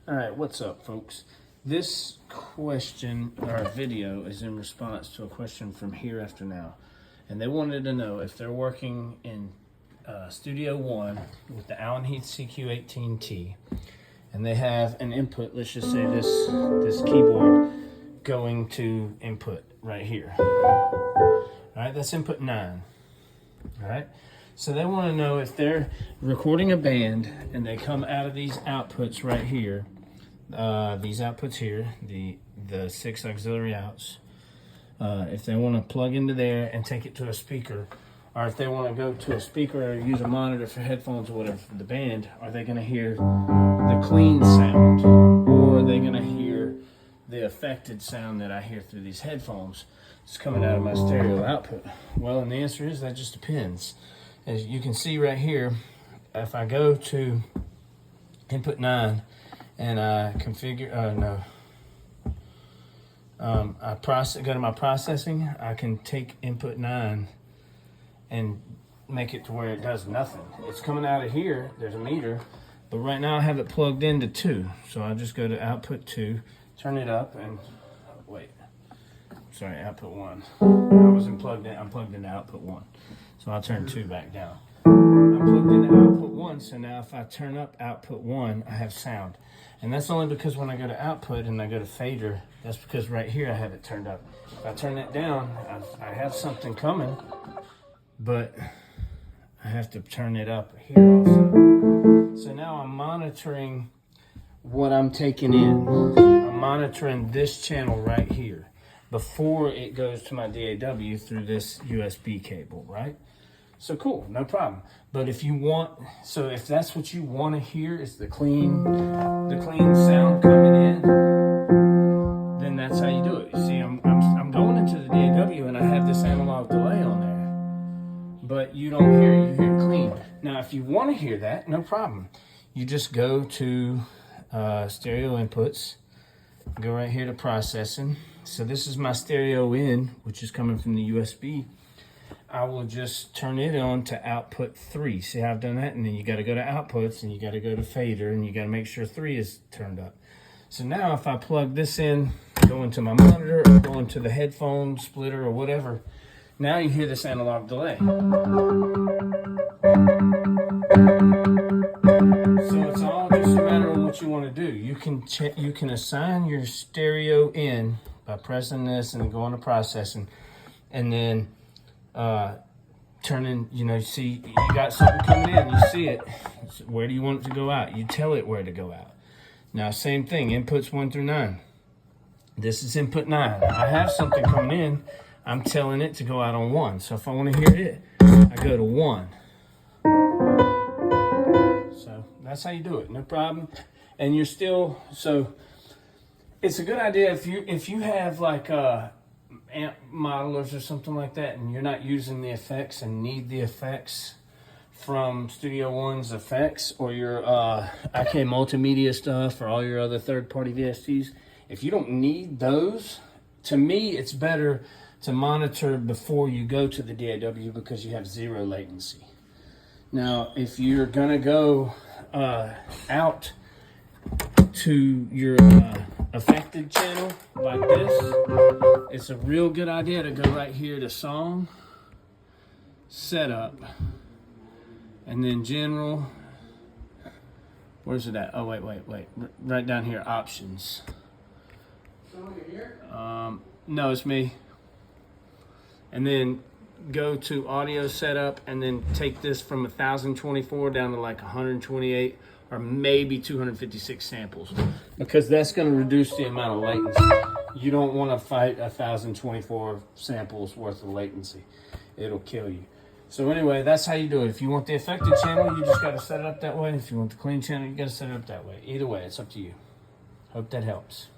All right, what's up, folks? This question or video is in response to a question from Here After Now, and they wanted to know if they're working in Studio One with the Heath CQ18T, and they have an input. Let's just say this keyboard going to input right here. All right, that's input 9. All right. So they want to know if they're recording a band and they come out of these outputs right here, these outputs here, the 6 auxiliary outs, if they want to plug into there and take it to a speaker, or if they want to go to a speaker or use a monitor for headphones or whatever for the band, are they going to hear the clean sound, or are they going to hear the affected sound that I hear through these headphones? It's coming out of my stereo output. Well, and the answer is that just depends. As you can see right here, if I go to input 9 and I configure, go to my processing, I can take input 9 and make it to where it does nothing. It's coming out of here, there's a meter, but right now I have it plugged into 2. So I'll just go to output 2, turn it up, and wait, sorry, output 1. I'm plugged into output 1. So I'll turn 2 back down. I'm plugged into output 1, so now if I turn up output 1, I have sound. And that's only because when I go to output and I go to fader, that's because right here I have it turned up. If I turn that down, I have something coming, but I have to turn it up here also. So now I'm monitoring what I'm taking in. I'm monitoring this channel right here before it goes to my DAW through this USB cable, right? So cool, no problem. But if you want, so if that's what you want to hear is the clean sound coming in, then that's how you do it. You see, I'm going into the DAW and I have this analog delay on there, but you don't hear it, you hear it clean. Now, if you want to hear that, no problem. You just go to stereo inputs, go right here to processing. So this is my stereo in, which is coming from the USB. I will just turn it on to output 3. See how I've done that? And then you got to go to outputs and you got to go to fader and you got to make sure 3 is turned up. So now if I plug this in, go into my monitor or go into the headphone splitter or whatever, now you hear this analog delay. So it's all just a matter of what you want to do. You can assign your stereo in by pressing this and going to processing, and then turning, you see, you got something coming in, you see it. So where do you want it to go out? You tell it where to go out. Now, same thing, inputs 1 through 9. This is input 9. I have something coming in, I'm telling it to go out on 1. So if I want to hear it, I go to 1. So that's how you do it, no problem. And you're still, so it's a good idea if you have like amp modelers or something like that and you're not using the effects and need the effects from Studio One's effects or your IK multimedia stuff or all your other third-party VSTs, if you don't need those, to me it's better to monitor before you go to the DAW because you have 0 latency. Now, if you're gonna go out to your affected channel like this, it's a real good idea to go right here to song, setup, and then general. Where's it at? Oh, wait. Right down here, options. No, it's me. And then go to audio setup and then take this from 1024 down to like 128 or maybe 256 samples, because that's going to reduce the amount of latency. You don't want to fight 1024 samples worth of latency. It'll kill you. So anyway, that's how you do it. If you want the affected channel, you just got to set it up that way. If you want the clean channel, you got to set it up that way. Either way, it's up to you. Hope that helps.